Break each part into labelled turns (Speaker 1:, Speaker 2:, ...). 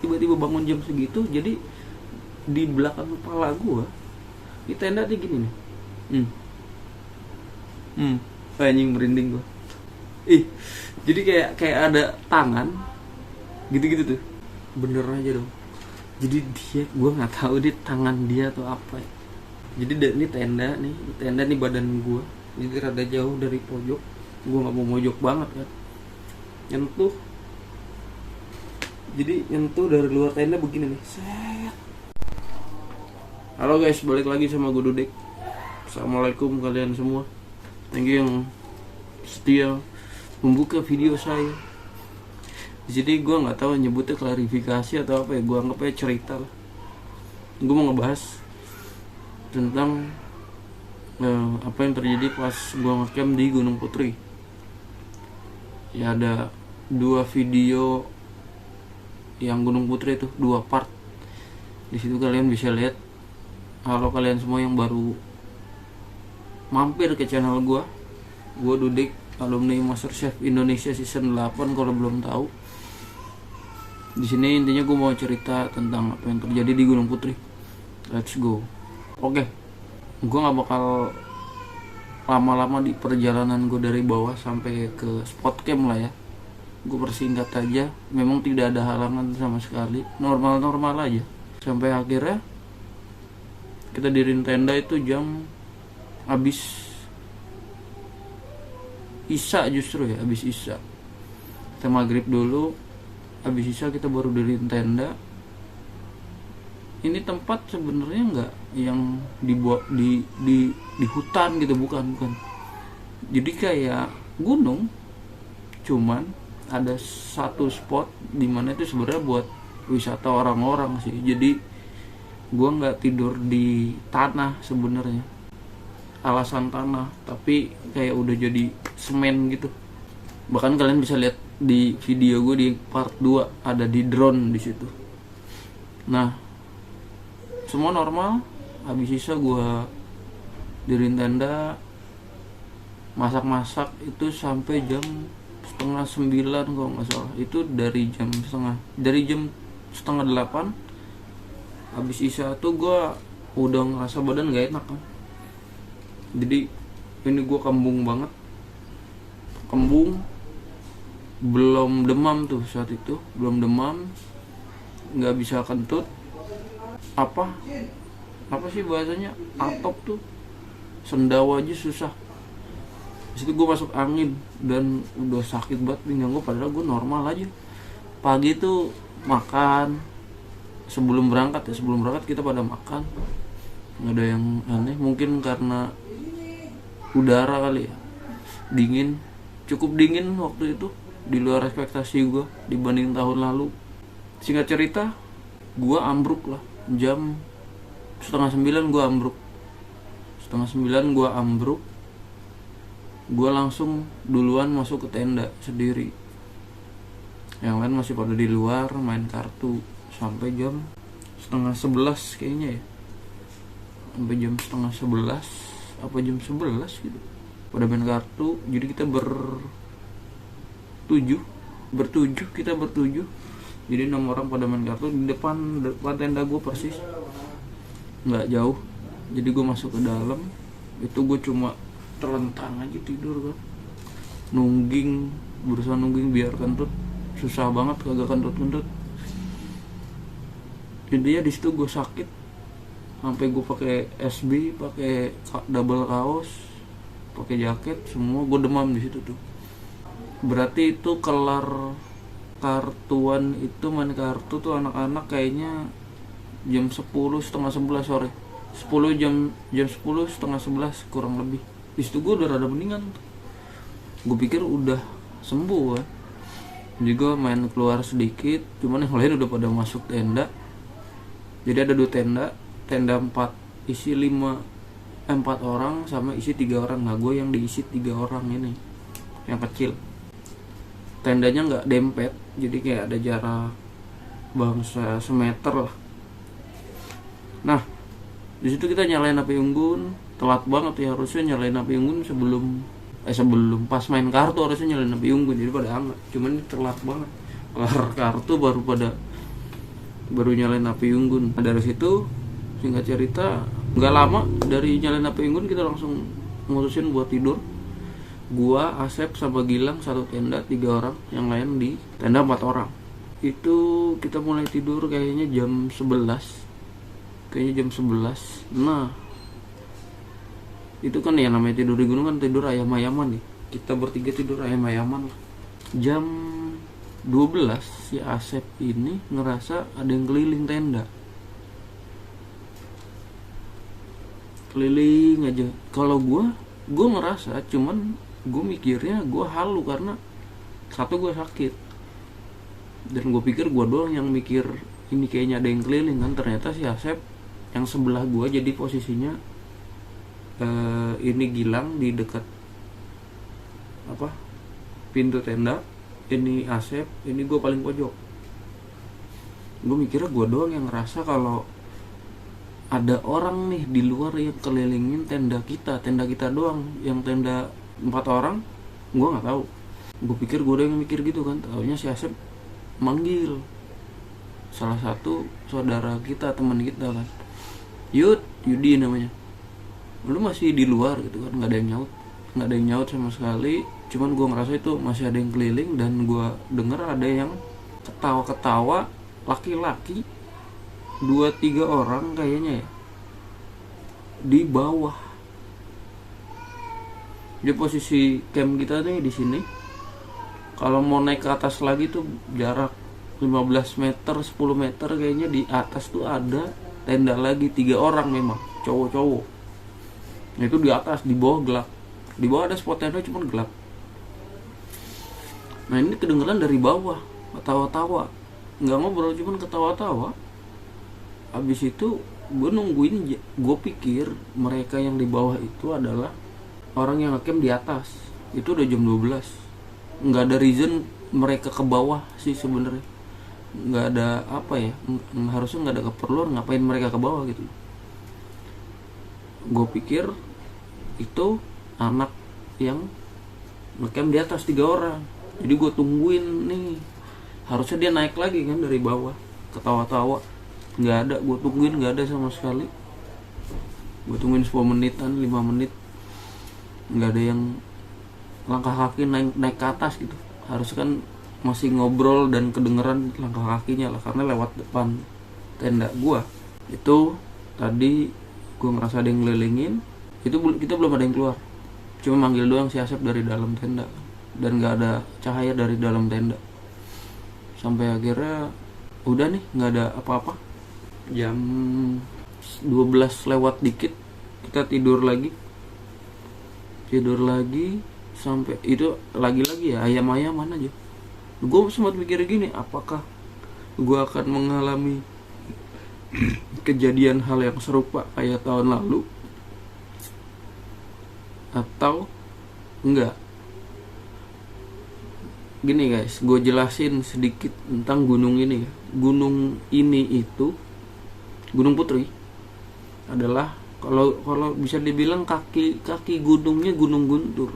Speaker 1: tiba-tiba bangun jam segitu. Jadi di belakang kepala gue di tenda tuh gini nih. Anjing merinding gue. Jadi kayak ada tangan gitu-gitu tuh. Bener aja dong. Jadi gue nggak tahu di tangan dia atau apa ya. Jadi ini tenda nih badan gue. Jadi rada jauh dari pojok. Gue nggak mau mojok banget kan. Nyentuh dari luar tenda begini nih. Set. Halo guys, balik lagi sama gue Dudek. Assalamualaikum kalian semua. Thank you yang setia membuka video saya. Jadi gue nggak tahu nyebutnya klarifikasi atau apa ya. Gue anggapnya cerita lah. Gue mau ngebahas tentang apa yang terjadi pas gue ngecamp di Gunung Putri. Ya ada 2 video yang Gunung Putri itu 2 part. Di situ kalian bisa lihat. Halo kalian semua yang baru mampir ke channel gue Dudek, alumni MasterChef Indonesia season 8 kalau belum tahu. Di sini intinya gue mau cerita tentang apa yang terjadi di Gunung Putri. Let's go. Oke. Gue nggak bakal lama-lama di perjalanan gue dari bawah sampai ke spot camp lah ya. Gue persingkat aja. Memang tidak ada halangan sama sekali. Normal-normal aja. Sampai akhirnya kita diriin tenda itu jam habis Isya justru ya, habis Isya. Kita maghrib dulu, habis Isya kita baru diriin tenda. Ini tempat sebenarnya nggak yang dibuat di hutan gitu, bukan. Jadi kayak gunung, cuman ada satu spot di mana itu sebenarnya buat wisata orang-orang sih. Jadi gue nggak tidur di tanah sebenarnya, alasan tanah, tapi kayak udah jadi semen gitu. Bahkan kalian bisa lihat di video gue di part 2 ada di drone di situ. Nah, semua normal. Habis sisa gue diriin tenda, masak itu sampai jam 8:30 kalau nggak salah. Itu dari jam setengah 8. Habis Isya tuh gue udah ngerasa badan gak enak kan. Jadi ini gue kembung banget. Belum demam tuh saat itu. Belum demam. Gak bisa kentut. Apa sih bahasanya? Atop tuh. Sendawa aja susah. Disitu gue masuk angin. Dan udah sakit banget pinggang gue. Padahal gue normal aja. Pagi tuh makan. Sebelum berangkat kita pada makan. Nggak ada yang aneh. Mungkin karena udara kali ya, dingin, cukup dingin waktu itu, di luar ekspektasi gue dibanding tahun lalu. Singkat cerita, gue ambruk lah. Jam 8:30 gue ambruk. 8:30 gue ambruk. Gue langsung duluan masuk ke tenda sendiri. Yang lain masih pada di luar main kartu. Sampai jam 10:30 kayaknya ya. Sampai jam 10:30 apa jam 11 gitu. Pada main kartu. Jadi kita bertujuh. Jadi 6 orang pada main kartu di depan tenda gue persis. Nggak jauh. Jadi gue masuk ke dalam. Itu gue cuma terlentang aja tidur kan. Berusaha nungging biar kentut. Susah banget kagak kentut. Intinya di situ gue sakit sampai gue pakai SB, pakai double kaos, pakai jaket, semua gue demam di situ tuh. Berarti itu kelar kartuan itu, main kartu tuh anak-anak kayaknya jam 10 setengah 11 sore. 10 setengah 11 kurang lebih. Di situ gue udah rada mendingan tuh. Gue pikir udah sembuh kan. Jadi gue main keluar sedikit, cuman yang lain udah pada masuk tenda. Jadi ada 2 tenda 4 isi 4 orang sama isi 3 orang. Nah gue yang diisi 3 orang ini, yang kecil. Tendanya nggak dempet, jadi kayak ada jarak bangsa semeter lah. Nah di situ kita nyalain api unggun, telat banget ya, harusnya nyalain api unggun sebelum pas main kartu harusnya nyalain api unggun, jadi pada hangat. Cuman ini telat banget, kelar kartu baru pada baru nyalain api unggun. Nah, dari situ singkat cerita nggak lama dari nyalain api unggun kita langsung mutusin buat tidur. Gua, Asep sama Gilang satu tenda 3 orang, yang lain di tenda 4 orang. Itu kita mulai tidur kayaknya jam 11. Nah, itu kan ya namanya tidur di gunung kan tidur ayam-ayaman nih. Kita bertiga tidur ayam-ayaman. Jam 12 si Asep ini ngerasa ada yang keliling tenda. Keliling aja. Kalau gue ngerasa, cuman gue mikirnya gue halu karena satu gue sakit. Dan gue pikir gue doang yang mikir ini kayaknya ada yang keliling kan. Ternyata si Asep yang sebelah gue, jadi posisinya ini Gilang di dekat pintu tenda, ini Asep, ini gue paling pojok. Gue mikirnya gue doang yang ngerasa kalau ada orang nih di luar yang kelilingin tenda kita doang. Yang tenda 4 orang gue nggak tahu. Gue pikir gue doang yang mikir gitu kan. Taunya si Asep manggil salah satu saudara kita, teman kita kan, Yudi namanya. Lu masih di luar gitu kan, nggak ada yang nyaut sama sekali. Cuman gue ngerasa itu masih ada yang keliling, dan gue denger ada yang ketawa-ketawa, laki-laki 2-3 orang kayaknya ya, di bawah. Di posisi camp kita nih di sini. Kalau mau naik ke atas lagi tuh jarak 15 meter, 10 meter kayaknya, di atas tuh ada tenda lagi 3 orang memang, cowok-cowok. Nah, itu di atas, di bawah gelap. Di bawah ada spot tenda cuman gelap. Nah, ini kedengeran dari bawah, ketawa-tawa. Nggak ngobrol, cuman ketawa-tawa. Habis itu gue nungguin, gue pikir mereka yang di bawah itu adalah orang yang ngecamp di atas. Itu udah jam 12. Nggak ada reason mereka ke bawah sih sebenarnya. Nggak ada harusnya nggak ada keperluan ngapain mereka ke bawah gitu. Gue pikir itu anak yang ngecamp di atas 3 orang. Jadi gue tungguin nih, harusnya dia naik lagi kan dari bawah, ketawa-tawa. Nggak ada, gue tungguin nggak ada sama sekali. Gue tungguin 10 menitan, 5 menit, nggak ada yang langkah kaki naik ke atas gitu. Harusnya kan masih ngobrol dan kedengeran langkah kakinya lah, karena lewat depan tenda gua. Itu tadi gua ngerasa ada yang ngelilingin. Itu kita belum ada yang keluar, cuma manggil doang si Asep dari dalam tenda, dan nggak ada cahaya dari dalam tenda. Sampai akhirnya udah nih, nggak ada apa-apa. Jam 12 lewat dikit kita tidur lagi sampai itu lagi-lagi ya ayam-ayaman aja. Gue sempat mikir gini, apakah gue akan mengalami kejadian hal yang serupa kayak tahun lalu atau enggak. Gini guys, gue jelasin sedikit tentang gunung ini. Gunung ini itu Gunung Putri adalah kalau bisa dibilang kaki gunungnya Gunung Guntur.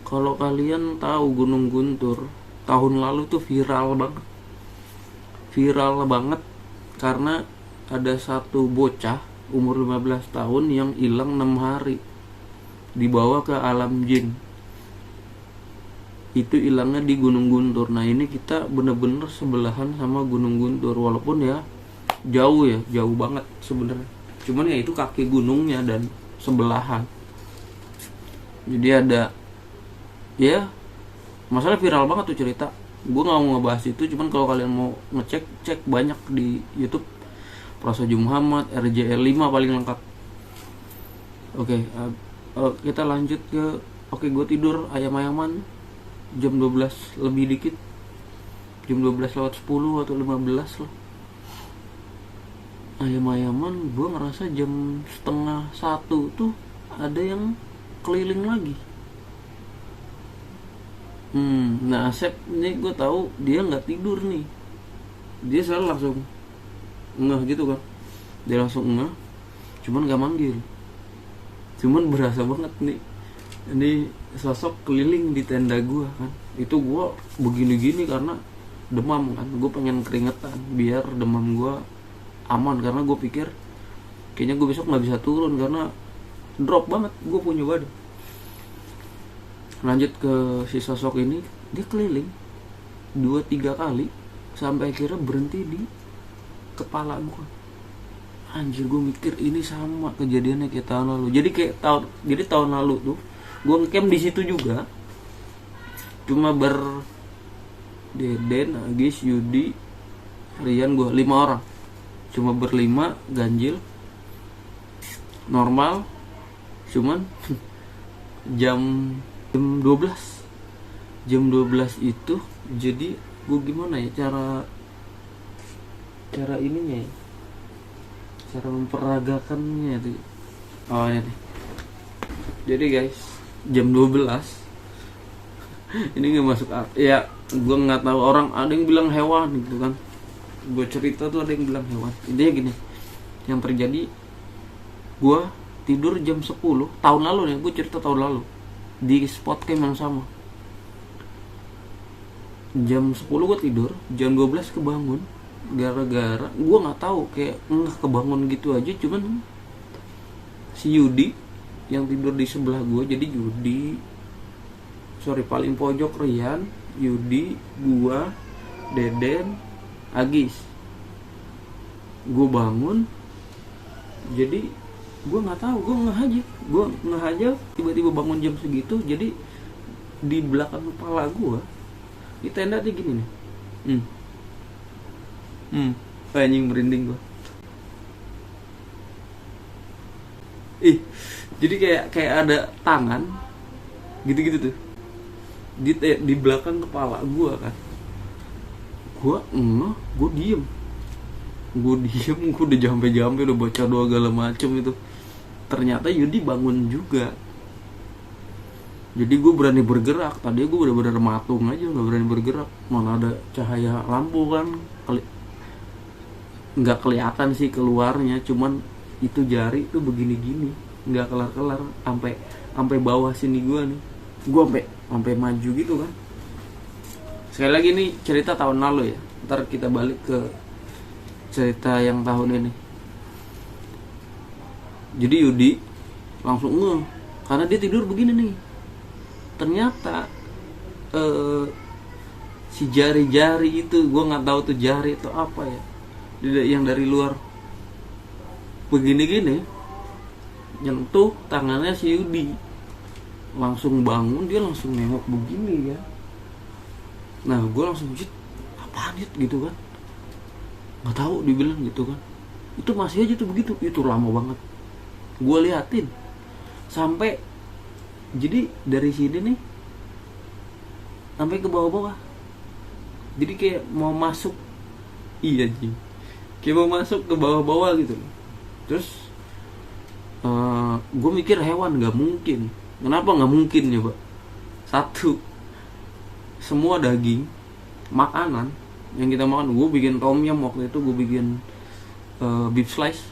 Speaker 1: Kalau kalian tahu Gunung Guntur, tahun lalu tuh viral banget karena ada satu bocah umur 15 tahun yang hilang 6 hari, dibawa ke alam jin. Itu hilangnya di Gunung Guntur. Nah, ini kita bener-bener sebelahan sama Gunung Guntur, walaupun ya jauh banget sebenarnya. Cuman ya itu kaki gunungnya dan sebelahan. Jadi ada ya, masalah viral banget tuh cerita. Gue gak mau ngebahas itu, cuman kalau kalian mau cek banyak di YouTube. Prasojo Muhammad, RJL 5 paling lengkap. Oke, kita lanjut ke gue tidur ayam-ayaman jam 12 lebih dikit. Jam 12 lewat 10 atau 15 lah. Ayam-ayaman, gue ngerasa jam 12:30 tuh ada yang keliling lagi. Nah Asep ini gue tahu dia nggak tidur nih, dia selalu langsung ngeh gitu kan, dia langsung ngeh, cuman nggak manggil, cuman berasa banget nih ini sosok keliling di tenda gue kan. Itu gue begini-gini karena demam kan, gue pengen keringetan biar demam gue aman, karena gue pikir kayaknya gue besok nggak bisa turun karena drop banget gue punya badan. Lanjut ke si sosok ini, dia keliling 2-3 kali sampai akhirnya berhenti di kepala gue. Anjir, gue mikir ini sama kejadiannya kayak tahun lalu. Jadi tahun lalu tuh gue ngecamp di situ juga, cuma Deden, Agis, Yudi, Rian, gue 5 orang, cuma berlima ganjil normal, cuman jam 12 itu. Jadi gue gimana ya cara ininya ya, cara memperagakannya itu. Oh ini nih. Jadi guys, jam 12 ini nggak masuk ya, gue nggak tahu, orang ada yang bilang hewan gitu kan, gue cerita tuh ada yang bilang hewan. Intinya gini yang terjadi, gue tidur jam 10 tahun lalu nih, gue cerita tahun lalu di spot camp yang sama. Jam 10 gue tidur, jam 12 kebangun, gara-gara gue nggak tahu, kayak kebangun gitu aja. Cuman si Yudi yang tidur di sebelah gue, jadi paling pojok Rian, Yudi, gue, Deden, Agis. Gue bangun, jadi gue nggak tahu, gue ngeh aja tiba-tiba bangun jam segitu. Jadi di belakang kepala gue di tenda tuh gini nih, anjing merinding gue. Jadi kayak ada tangan gitu tuh di belakang kepala gue kan. Gue diem, gue udah jampe udah baca doa segala macem itu. Ternyata Yudi bangun juga. Jadi gue berani bergerak. Tadi gue bener-bener matung aja, nggak berani bergerak. Mana ada cahaya lampu kan, nggak kelihatan sih keluarnya. Cuman itu jari tuh begini-gini, nggak kelar-kelar sampai bawah sini gue nih. Gue sampai maju gitu kan. Sekali lagi nih cerita tahun lalu ya. Ntar kita balik ke cerita yang tahun ini. Jadi Yudi langsung karena dia tidur begini nih. Ternyata si jari-jari itu, gue nggak tahu tuh jari itu apa ya, yang dari luar begini-gini nyentuh tangannya si Yudi. Langsung bangun, dia langsung nengok begini ya. Nah gue langsung apaan gitu kan, nggak tahu, dibilang gitu kan. Itu masih aja tuh begitu, itu lama banget. Gue liatin sampai, jadi dari sini nih sampai ke bawah-bawah. Jadi kayak mau masuk, kayak mau masuk ke bawah-bawah gitu. Terus gue mikir hewan, nggak mungkin. Kenapa nggak mungkin ya, Pak? Satu, semua daging makanan yang kita makan, gue bikin tom yum waktu itu, gue bikin beef slice,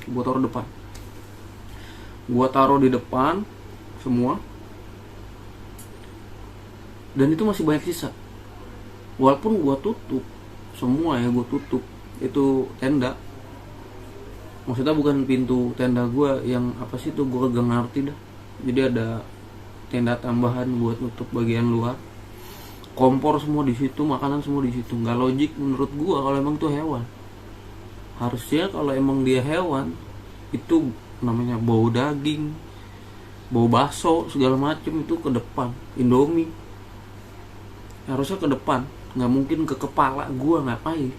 Speaker 1: gue taruh depan. Gue taruh di depan semua, dan itu masih banyak sisa. Walaupun gue tutup semua ya, gue tutup itu tenda. Maksudnya bukan pintu tenda gue yang apa sih tuh, gue gak ngerti dah. Jadi ada tenda tambahan buat nutup bagian luar. Kompor semua di situ, makanan semua di situ. Nggak logik menurut gue kalau emang tuh hewan. Harusnya kalau emang dia hewan, itu namanya bau daging, bau bakso segala macem itu ke depan. Indomie harusnya ke depan, nggak mungkin ke kepala gue. Ngapain?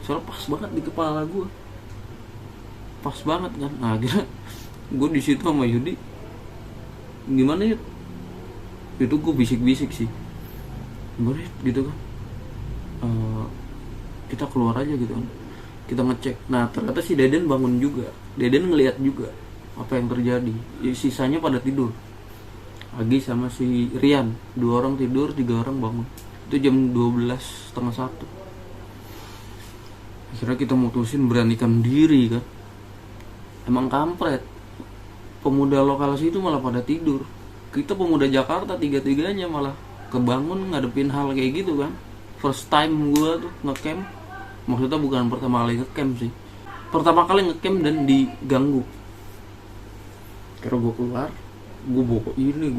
Speaker 1: Soalnya pas banget di kepala gue, pas banget kan. Nah akhirnya gue di situ sama Yudi, gimana ya, itu gue bisik-bisik sih, boleh gitu kan, kita keluar aja gitu kan, kita ngecek. Nah ternyata si Deden bangun juga, Deden ngelihat juga apa yang terjadi. Sisanya pada tidur, Agi sama si Rian, 2 orang tidur, 3 orang bangun. Itu jam 12:30. Akhirnya kita mutusin beranikan diri kan. Emang kampret, pemuda lokal situ malah pada tidur. Kita pemuda Jakarta 3-3-nya malah kebangun ngadepin hal kayak gitu kan. first time gue tuh ngecamp. Maksudnya bukan pertama kali ngecamp sih, pertama kali ngecamp dan diganggu. Karena gue keluar, gue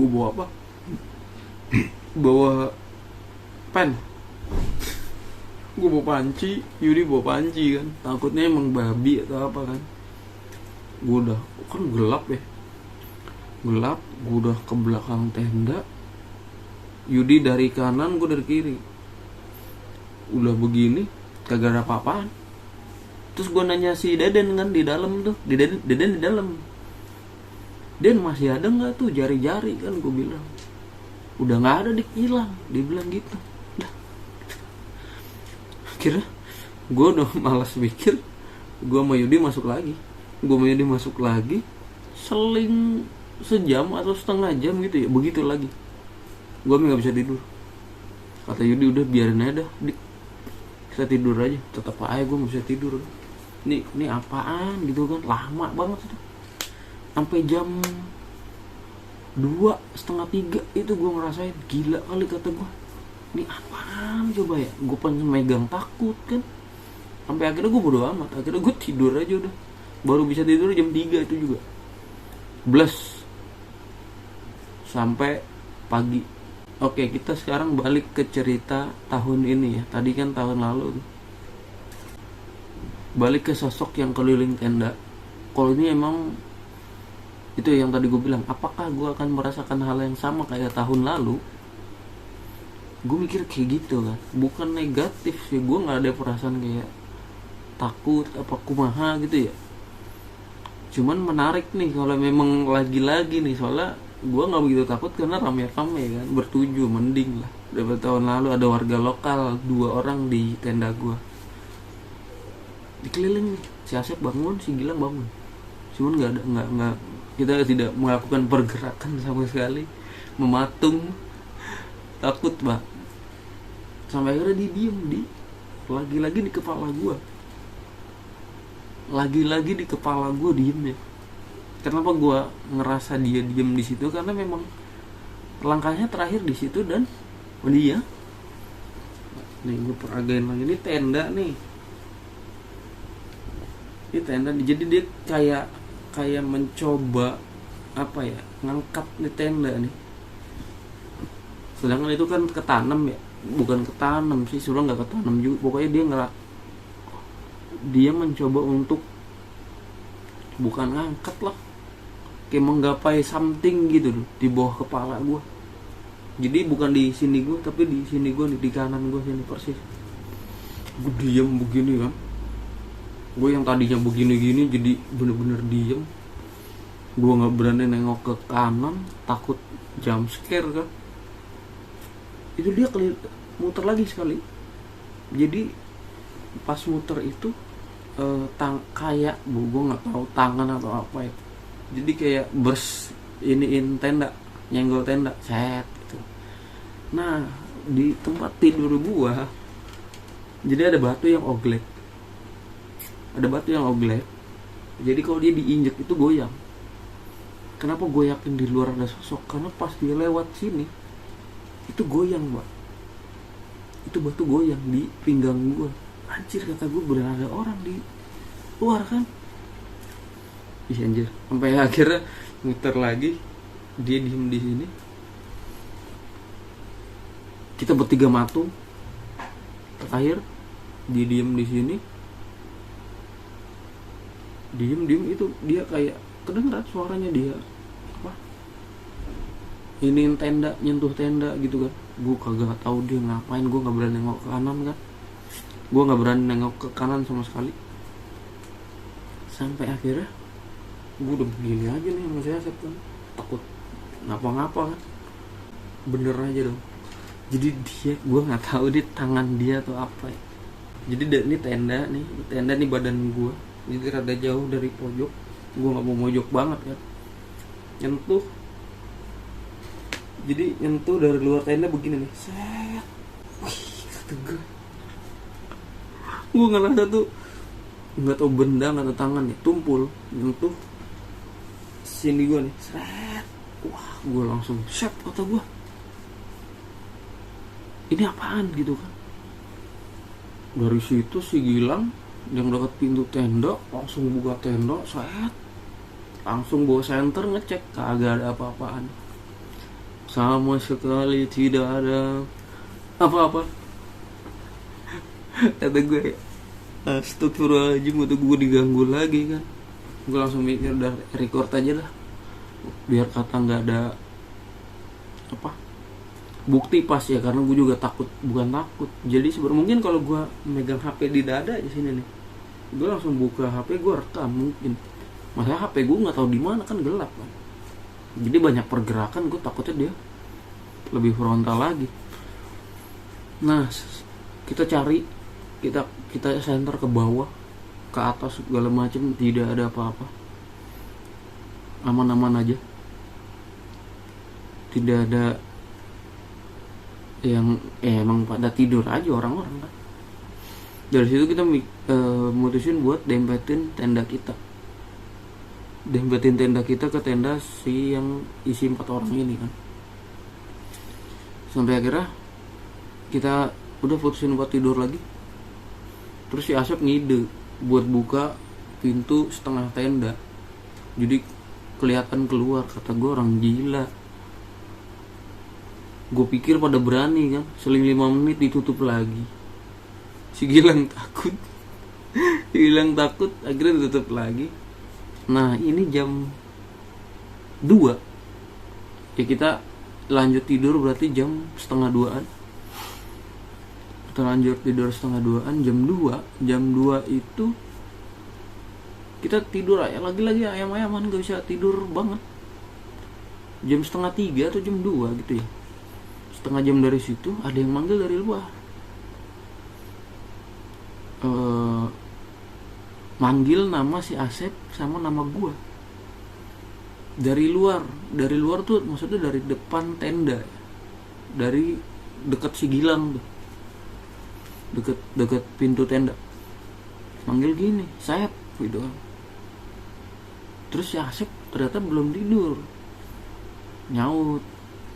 Speaker 1: bawa apa? Bawa pen. Gue bawa panci, Yudi bawa panci kan. Takutnya emang babi atau apa kan. Gue udah, kan gelap ya. Gelap, gue udah ke belakang tenda. Yudi dari kanan, gue dari kiri. Udah begini, kagak ada apa-apaan. Terus gue nanya si Deden kan di dalam tuh, Deden di dalam. Den, masih ada nggak tuh jari-jari kan, gue bilang. Udah nggak ada, dik, hilang. Dia bilang gitu. Udah. Akhirnya gue udah malas mikir, gue sama Yudi masuk lagi. Seling sejam atau setengah jam gitu ya, begitu lagi. Gue nggak bisa tidur. Kata Yudi, udah biarin aja dah, dik, kita tidur aja. Tetap aja gue nggak bisa tidur. Ini apaan gitu kan, lama banget itu. Sampai jam 2:30 itu gue ngerasain, gila kali kata gue. Ini apaan coba ya? Gue pengen megang, takut kan. Sampai akhirnya gue bodo amat. Akhirnya gue tidur aja udah. Baru bisa tidur jam 3 itu juga. Bless. Sampai pagi. Oke, kita sekarang balik ke cerita tahun ini ya. Tadi kan tahun lalu. Balik ke sosok yang keliling tenda. Kalau ini emang itu yang tadi gue bilang, apakah gue akan merasakan hal yang sama kayak tahun lalu? Gue mikir kayak gitu kan. Bukan negatif sih, gue gak ada perasaan kayak takut apa kumaha gitu ya. Cuman menarik nih kalau memang lagi-lagi nih. Soalnya gue gak begitu takut karena rame-rame kan, bertujuh, mending lah. Daripada tahun lalu ada warga lokal 2 orang di tenda gue. Dikeliling nih, si Asep bangun, si Gilang bangun. Cuman nggak kita tidak melakukan pergerakan sama sekali, mematung, takut bah. Sampai akhirnya dia diem lagi-lagi di kepala gue diem ya. Kenapa gue ngerasa dia diem di situ? Karena memang langkahnya terakhir di situ dan dia. Nih gue peragain lagi, ini tenda nih. Ini tenda, jadi dia kayak mencoba apa ya, ngangkat nih tenda nih. Sedangkan itu kan ketanam ya, bukan ketanam sih, sebenarnya nggak ketanam juga. Pokoknya dia mencoba untuk bukan ngangkat lah, kayak menggapai something gitu loh di bawah kepala gue. Jadi bukan di sini gue, tapi di sini gue nih, di kanan gue sini persis. Gue diem begini kan. Gue yang tadinya begini-gini jadi bener-bener diem. Gue gak berani nengok ke kanan, takut jump scare kan. Itu dia muter lagi sekali. Jadi pas muter itu kayak gue gak tahu tangan atau apa ya. Jadi kayak iniin tenda, nyenggol tenda, set gitu. Nah di tempat tidur gue, jadi ada batu yang oglek. Jadi kalau dia diinjek itu goyang. Kenapa gue yakin di luar ada sosok? Karena pas dia lewat sini itu goyang, Mbak. Itu batu goyang di pinggang gue. Anjir, kata gue, beneran ada orang di luar kan. Ih anjir. Sampai akhirnya muter lagi, dia diem di sini. Kita bertiga matung. Terakhir dia diem di sini. Diem itu dia kayak kedengeran suaranya dia apa, iniin tenda, nyentuh tenda gitu kan. Gue kagak tahu dia ngapain. Gue nggak berani nengok ke kanan kan. Gue nggak berani nengok ke kanan sama sekali. Sampai akhirnya gue udah begini aja nih sama saya kan, takut ngapa-ngapa kan. Bener aja dong. Jadi dia, gue nggak tahu di tangan dia atau apa ya. Jadi ini tenda nih badan gue. Jadi rada jauh dari pojok. Gue gak mau mojok banget kan. Nyentuh. Jadi nyentuh dari luar tenda begini nih. Set. Wih, kata gue. Gue ngerasa tuh, gak tau benda, gak tau tangan nih, tumpul. Nyentuh sini gue nih. Set. Wah, gue langsung set, kata gue. Ini apaan gitu kan. Dari situ si Gilang yang dekat pintu tenda langsung buka tenda, langsung bawa senter ngecek, kagak ada apa-apaan, sama sekali tidak ada apa-apa. Kata gue, astagfirullahaladzim, atau gue diganggu lagi kan. Gue langsung mikir, udah record aja lah, biar kata nggak ada apa bukti pas ya, karena gue juga takut, bukan takut. Jadi sebenarnya mungkin kalau gue megang HP di dada di sini nih, gue langsung buka HP, gue rekam mungkin. Masalah HP gue nggak tahu di mana, kan gelap kan. Jadi banyak pergerakan, gue takutnya dia lebih frontal lagi. Nah, kita cari, kita center ke bawah, ke atas segala macam, tidak ada apa-apa, aman-aman aja, tidak ada yang emang pada tidur aja orang-orang kan. Dari situ kita mutusin buat dempetin tenda kita ke tenda si yang isi 4 orang ini kan. Sampai akhirnya kita udah putusin buat tidur lagi. Terus si Asep ngide buat buka pintu setengah tenda, jadi kelihatan keluar. Kata gue, orang gila. Gue pikir pada berani kan, seling 5 menit ditutup lagi. Si Gilang takut, akhirnya ditutup lagi. Nah ini jam 2 ya, kita lanjut tidur berarti jam setengah 2an. Kita lanjut tidur setengah 2an, jam 2 itu kita tidur aja, lagi-lagi ayam-ayaman, gak bisa tidur banget. Jam setengah 3 atau jam 2 gitu ya, setengah jam dari situ ada yang manggil dari luar. Manggil nama si Asep sama nama gua dari luar tuh, maksudnya dari depan tenda, dari dekat si Gilang tuh, deket pintu tenda. Manggil gini, Sep gitu kan. Terus si Asep ternyata belum tidur, nyaut,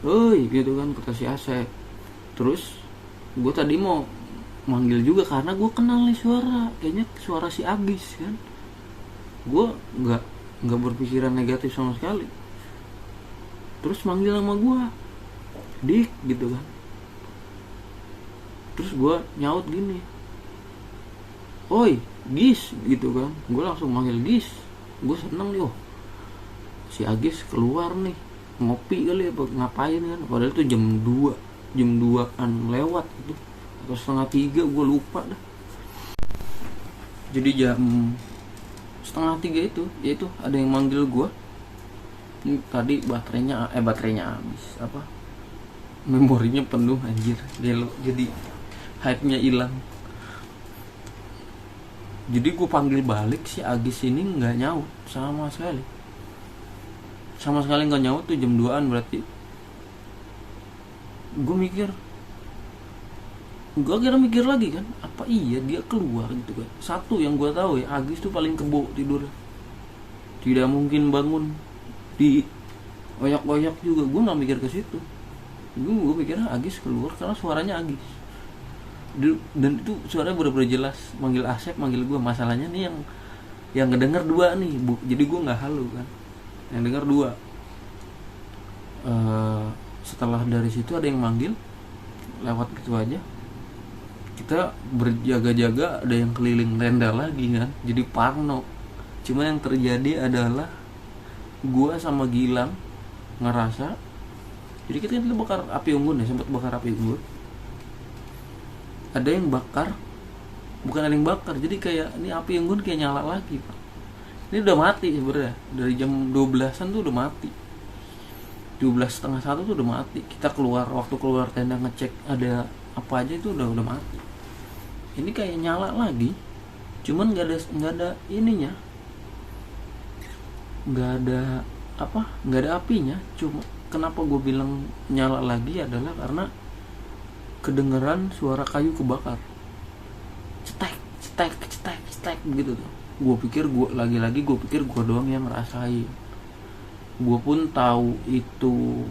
Speaker 1: "Oi," gitu kan, kata si Asep. Terus gue tadi mau manggil juga karena gue kenal nih suara, kayaknya suara si Agis kan. Gue nggak berpikiran negatif sama sekali. Terus manggil nama gue, "Dik," gitu kan. Terus gue nyaut gini, "Oi, Gis," gitu kan. Gue langsung manggil Gis. Gue seneng nih, si Agis keluar nih, ngopi kali apa ngapain kan. Padahal itu jam 2an lewat gitu, atau setengah 3, gue lupa dah. Jadi jam setengah 3 itu ada yang manggil gue. Ini tadi baterainya habis, apa, memorinya penuh anjir, jadi hype-nya hilang. Jadi gue panggil balik, si Agis ini nggak nyaut sama sekali nggak nyaut tuh. Jam 2an berarti. Gue akhirnya mikir lagi kan, apa iya dia keluar gitu kan. Satu yang gue tahu ya, Agis tuh paling kebo tidur, tidak mungkin bangun di oyak-oyak juga. Gue nggak mikir ke situ, gue mikirnya Agis keluar karena suaranya Agis. Dan itu suaranya bener-bener jelas, manggil Asep, manggil gue. Masalahnya nih yang ngedenger 2 nih, jadi gue nggak halu kan, yang denger 2. Setelah dari situ ada yang manggil lewat gitu aja, kita berjaga-jaga, ada yang keliling tenda lagi kan, jadi parno. Cuma yang terjadi adalah gue sama Gilang ngerasa, jadi kita bakar api unggun ya, sempat bakar api unggun. Ada yang bakar, bukan ada yang bakar, jadi kayak ini api unggun kayak nyala lagi Pak. Ini udah mati sebenarnya, dari jam 12an tuh udah mati, 12:30 tuh udah mati. Kita waktu keluar tenda ngecek ada apa aja, itu udah mati. Ini kayak nyala lagi, cuman nggak ada ininya, nggak ada apinya. Cuma kenapa gue bilang nyala lagi adalah karena kedengeran suara kayu kebakar, cetek begitu tuh. Gue pikir gue doang yang ngerasain. Gue pun tahu itu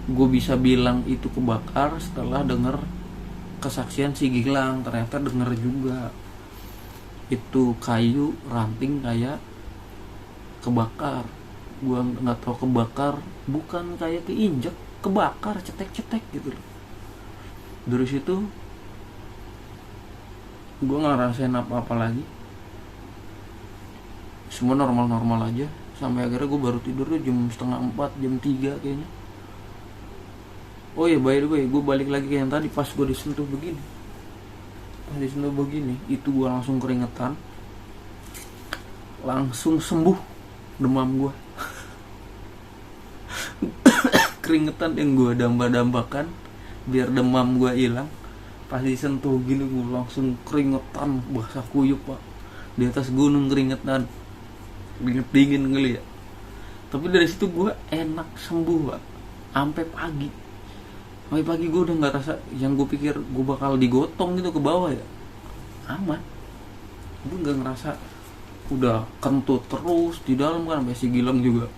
Speaker 1: gue bisa bilang itu kebakar setelah denger kesaksian si Gilang, ternyata denger juga itu kayu ranting kayak kebakar. Gua nggak tahu kebakar, bukan kayak keinjek, kebakar cetek-cetek gitu loh. Dari situ gue nggak ngerasain apa-apa lagi, semua normal-normal aja sampai akhirnya gue baru tidur tuh jam 3:30, jam 3 kayaknya. Oh ya, by the way, gue balik lagi ke yang tadi. Pas gue disentuh begini, itu gue langsung keringetan, langsung sembuh demam gue. Keringetan yang gue dambakan biar demam gue hilang. Pas disentuh gini gue langsung keringetan, basah kuyup pak. Di atas gunung keringetan, keringet dingin kali ya. Tapi dari situ gue enak sembuh pak, sampai pagi gue udah nggak rasa. Yang gue pikir gue bakal digotong gitu ke bawah ya, aman. Gue nggak ngerasa udah kentut terus di dalam kan. Sampai si Gilang juga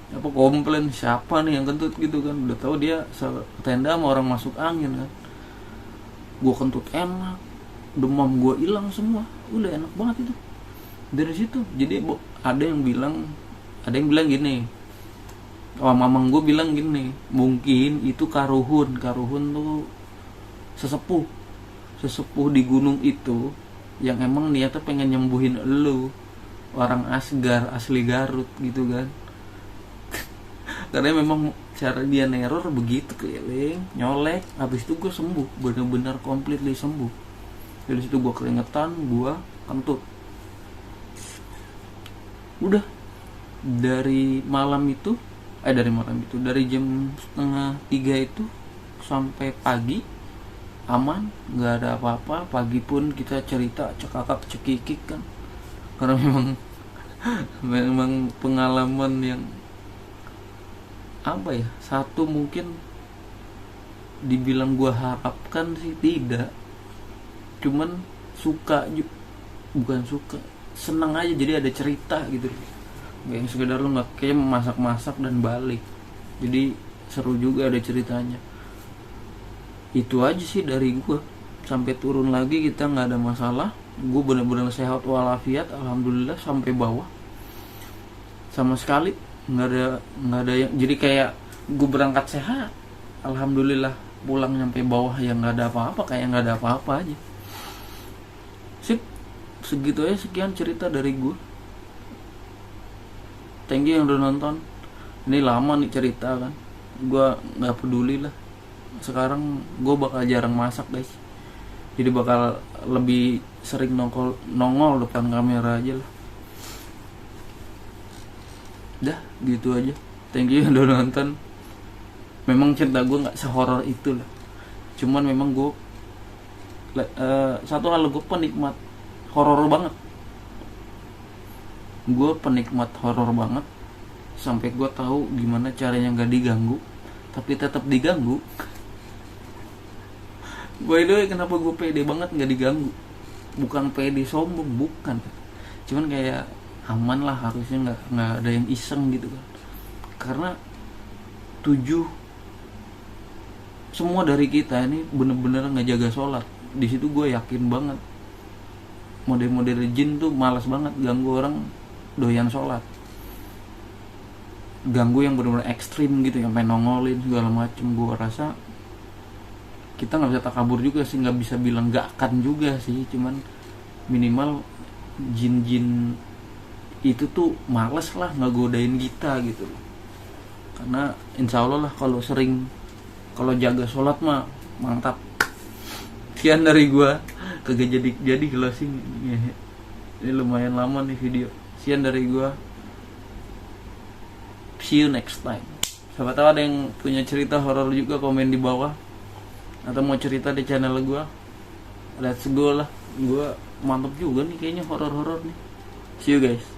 Speaker 1: apa komplain, siapa nih yang kentut gitu kan, udah tahu dia tenda sama orang masuk angin kan. Gue kentut enak, demam gue hilang semua, udah enak banget itu dari situ. Jadi ada yang bilang gini, mamang gue bilang gini, mungkin itu karuhun tuh sesepuh di gunung itu yang emang niatnya pengen nyembuhin elu, orang Asgar asli Garut gitu kan. Karena memang cara dia neror begitu, keliling nyolek, habis itu gue sembuh, bener-bener completely sembuh. Dari situ gue keringetan, gue kentut, udah. Dari jam 2:30 itu sampai pagi aman, nggak ada apa-apa. Pagi pun kita cerita cekakak cekikik kan, karena memang pengalaman yang apa ya, satu mungkin dibilang gue harapkan sih tidak, cuman senang aja. Jadi ada cerita gitu, gak yang sekedar lu nggak kayak masak-masak dan balik. Jadi seru juga ada ceritanya. Itu aja sih dari gue. Sampai turun lagi kita nggak ada masalah, gue benar-benar sehat walafiat, alhamdulillah. Sampai bawah sama sekali nggak ada yang, jadi kayak gue berangkat sehat, alhamdulillah, pulang nyampe bawah yang nggak ada apa-apa, kayak nggak ada apa-apa aja. Sip, segitu aja, sekian cerita dari gue. Thank you yang udah nonton. Ini lama nih cerita kan, gue nggak peduli lah. Sekarang gue bakal jarang masak guys, jadi bakal lebih sering nongol depan kamera aja lah. Dah gitu aja. Thank you yang udah nonton. Memang cerita gue gak sehoror itu lah, cuman memang gue satu hal, gue penikmat horor banget. Sampai gue tahu gimana caranya gak diganggu tapi tetap diganggu. By the way, kenapa gue pede banget gak diganggu? Bukan pede sombong, bukan, cuman kayak aman lah, harusnya nggak ada yang iseng gitu kan. Karena semua dari kita ini bener-bener ngejaga sholat. Di situ gue yakin banget, model-model jin tuh malas banget ganggu orang doyan sholat, ganggu yang bener-bener ekstrim gitu, yang pengen nongolin segala macem. Gue rasa kita nggak bisa takabur juga sih, nggak bisa bilang nggak akan juga sih, cuman minimal jin-jin itu tuh males lah ngegodain kita gitu. Karena insya Allah lah kalau jaga sholat mah mantap. Sekian dari gua, kagak jadi closing. Ini lumayan lama nih video. Sekian dari gua, see you next time. Siapa tahu ada yang punya cerita horor juga, komen di bawah, atau mau cerita di channel gua. Let's go lah, gua mantap juga nih kayaknya horor-horor nih. See you guys.